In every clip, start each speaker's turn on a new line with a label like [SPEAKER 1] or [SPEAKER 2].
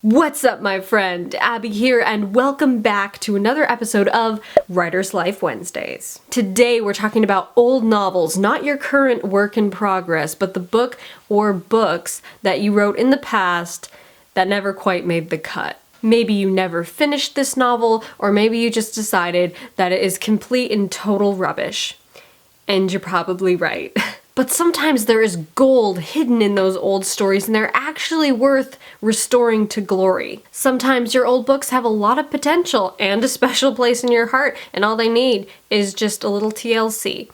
[SPEAKER 1] What's up, my friend? Abby here, and welcome back to another episode of Writer's Life Wednesdays. Today we're talking about old novels, not your current work in progress, but the book or books that you wrote in the past that never quite made the cut. Maybe you never finished this novel, or maybe you just decided that it is complete and total rubbish. And you're probably right. But sometimes there is gold hidden in those old stories, and they're actually worth restoring to glory. Sometimes your old books have a lot of potential and a special place in your heart, and all they need is just a little TLC,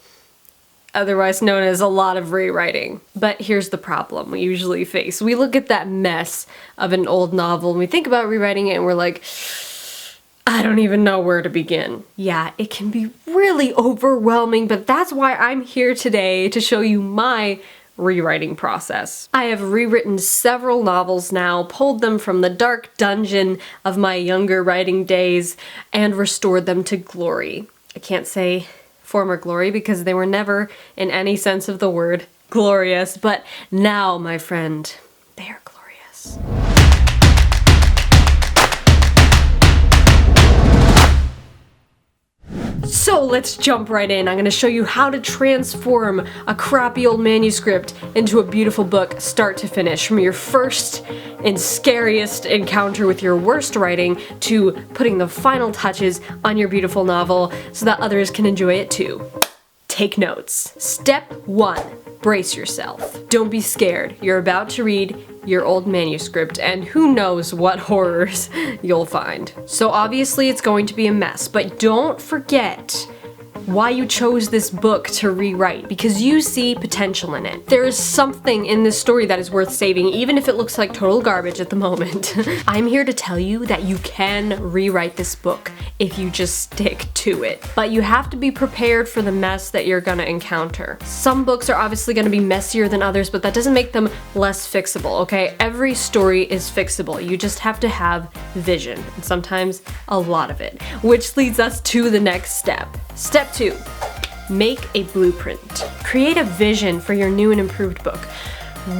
[SPEAKER 1] otherwise known as a lot of rewriting. But here's the problem we usually face. We look at that mess of an old novel, and we think about rewriting it, and we're like, I don't even know where to begin. Yeah, it can be really overwhelming, but that's why I'm here today to show you my rewriting process. I have rewritten several novels now, pulled them from the dark dungeon of my younger writing days, and restored them to glory. I can't say former glory because they were never, in any sense of the word, glorious, but now, my friend, they are glorious. So let's jump right in. I'm going to show you how to transform a crappy old manuscript into a beautiful book start to finish, from your first and scariest encounter with your worst writing to putting the final touches on your beautiful novel so that others can enjoy it too. Take notes. Step 1. Brace yourself. Don't be scared. You're about to read your old manuscript, and who knows what horrors you'll find. So obviously it's going to be a mess, but don't forget why you chose this book to rewrite, because you see potential in it. There is something in this story that is worth saving, even if it looks like total garbage at the moment. I'm here to tell you that you can rewrite this book if you just stick to it. But you have to be prepared for the mess that you're gonna encounter. Some books are obviously gonna be messier than others, but that doesn't make them less fixable, okay? Every story is fixable. You just have to have vision, and sometimes a lot of it. Which leads us to the next step. Step 2. Make a blueprint. Create a vision for your new and improved book.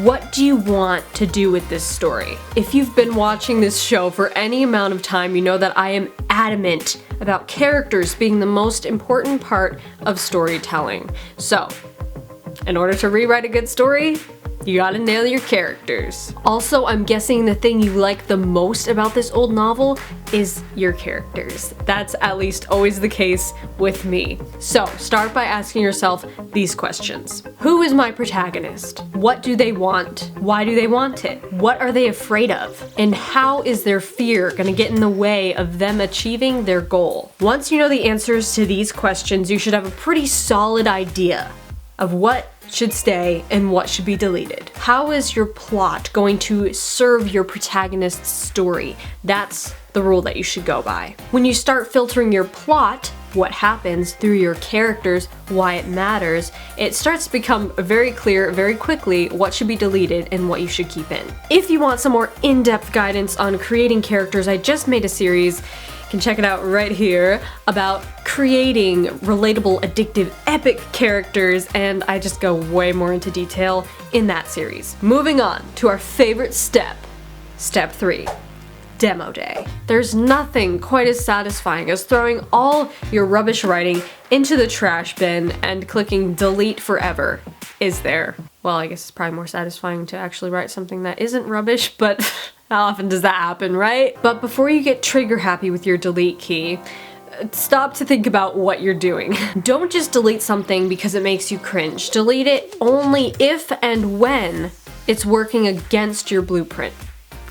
[SPEAKER 1] What do you want to do with this story? If you've been watching this show for any amount of time, you know that I am adamant about characters being the most important part of storytelling. So, in order to rewrite a good story, you gotta nail your characters. Also, I'm guessing the thing you like the most about this old novel is your characters. That's at least always the case with me. So, start by asking yourself these questions. Who is my protagonist? What do they want? Why do they want it? What are they afraid of? And how is their fear gonna get in the way of them achieving their goal? Once you know the answers to these questions, you should have a pretty solid idea of what should stay and what should be deleted. How is your plot going to serve your protagonist's story? That's the rule that you should go by. When you start filtering your plot, what happens through your characters, why it matters, it starts to become very clear very quickly what should be deleted and what you should keep in. If you want some more in-depth guidance on creating characters, I just made a series, you can check it out right here, about creating relatable, addictive, epic characters, and I just go way more into detail in that series. Moving on to our favorite step. Step 3. Demo day. There's nothing quite as satisfying as throwing all your rubbish writing into the trash bin and clicking delete forever, is there? Well, I guess it's probably more satisfying to actually write something that isn't rubbish, but how often does that happen, right? But before you get trigger happy with your delete key, stop to think about what you're doing. Don't just delete something because it makes you cringe. Delete it only if and when it's working against your blueprint.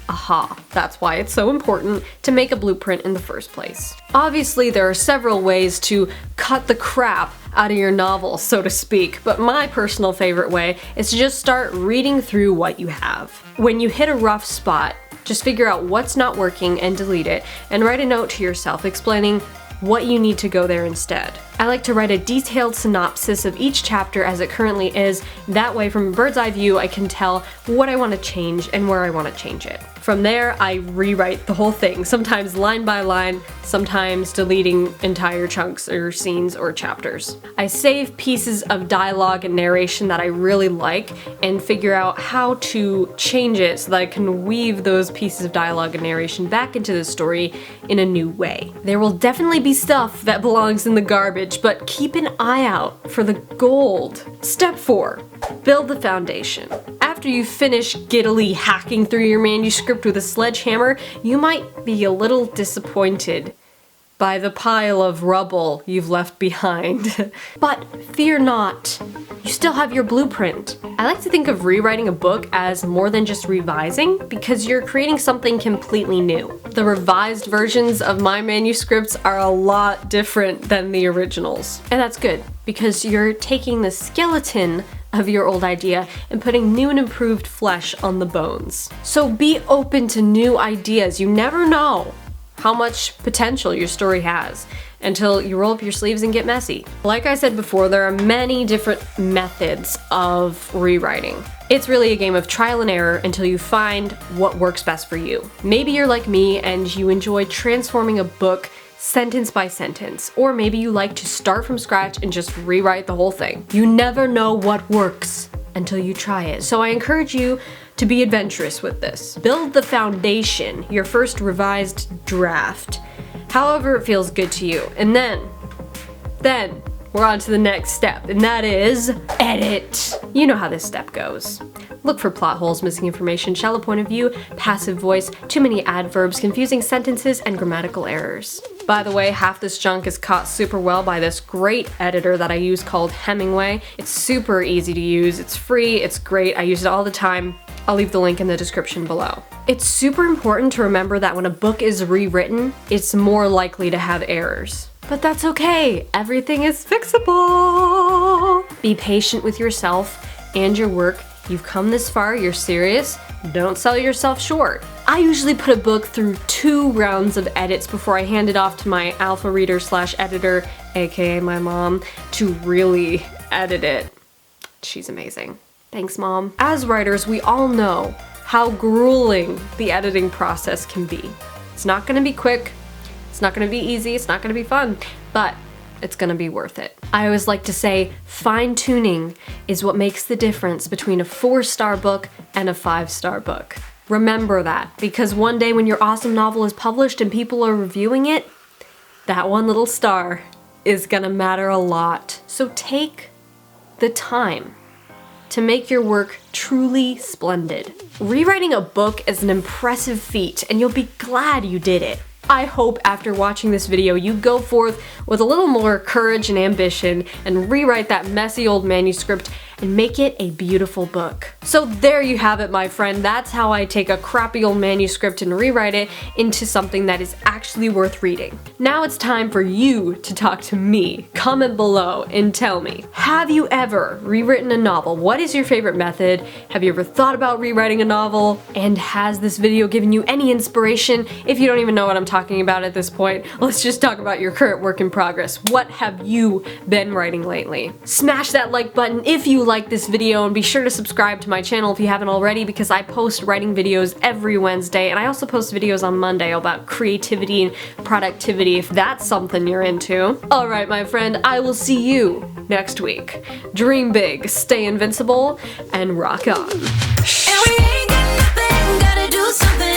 [SPEAKER 1] Aha, that's why it's so important to make a blueprint in the first place. Obviously, there are several ways to cut the crap out of your novel, so to speak, but my personal favorite way is to just start reading through what you have. When you hit a rough spot, just figure out what's not working and delete it, and write a note to yourself explaining what you need to go there instead. I like to write a detailed synopsis of each chapter as it currently is. That way, from a bird's eye view, I can tell what I want to change and where I want to change it. From there, I rewrite the whole thing, sometimes line by line, sometimes deleting entire chunks or scenes or chapters. I save pieces of dialogue and narration that I really like and figure out how to change it so that I can weave those pieces of dialogue and narration back into the story in a new way. There will definitely be stuff that belongs in the garbage, but keep an eye out for the gold. Step 4. Build the foundation. After you finish giddily hacking through your manuscript with a sledgehammer, you might be a little disappointed by the pile of rubble you've left behind. But fear not, you still have your blueprint. I like to think of rewriting a book as more than just revising, because you're creating something completely new. The revised versions of my manuscripts are a lot different than the originals. And that's good, because you're taking the skeleton of your old idea and putting new and improved flesh on the bones. So be open to new ideas. You never know how much potential your story has until you roll up your sleeves and get messy. Like I said before, there are many different methods of rewriting. It's really a game of trial and error until you find what works best for you. Maybe you're like me and you enjoy transforming a book sentence by sentence, or maybe you like to start from scratch and just rewrite the whole thing. You never know what works until you try it. So I encourage you to be adventurous with this. Build the foundation, your first revised draft, however it feels good to you. And then we're on to the next step, and that is edit. You know how this step goes. Look for plot holes, missing information, shallow point of view, passive voice, too many adverbs, confusing sentences, and grammatical errors. By the way, half this junk is caught super well by this great editor that I use called Hemingway. It's super easy to use, it's free, it's great, I use it all the time. I'll leave the link in the description below. It's super important to remember that when a book is rewritten, it's more likely to have errors. But that's okay, everything is fixable. Be patient with yourself and your work. You've come this far, you're serious, don't sell yourself short. I usually put a book through 2 rounds of edits before I hand it off to my alpha reader / editor, aka my mom, to really edit it. She's amazing. Thanks, Mom. As writers, we all know how grueling the editing process can be. It's not gonna be quick, it's not gonna be easy, it's not gonna be fun, but it's gonna be worth it. I always like to say fine-tuning is what makes the difference between a 4-star book and a 5-star book. Remember that, because one day when your awesome novel is published and people are reviewing it, that one little star is gonna matter a lot. So take the time to make your work truly splendid. Rewriting a book is an impressive feat, and you'll be glad you did it. I hope after watching this video you go forth with a little more courage and ambition and rewrite that messy old manuscript and make it a beautiful book. So there you have it, my friend. That's how I take a crappy old manuscript and rewrite it into something that is actually worth reading. Now it's time for you to talk to me. Comment below and tell me, have you ever rewritten a novel? What is your favorite method? Have you ever thought about rewriting a novel? And has this video given you any inspiration? If you don't even know what I'm talking about at this point, let's just talk about your current work in progress. What have you been writing lately? Smash that like button if you like this video, and be sure to subscribe to my channel if you haven't already, because I post writing videos every Wednesday, and I also post videos on Monday about creativity and productivity if that's something you're into. Alright, my friend, I will see you next week. Dream big, stay invincible, and rock on.
[SPEAKER 2] And we ain't got nothing, gotta do something.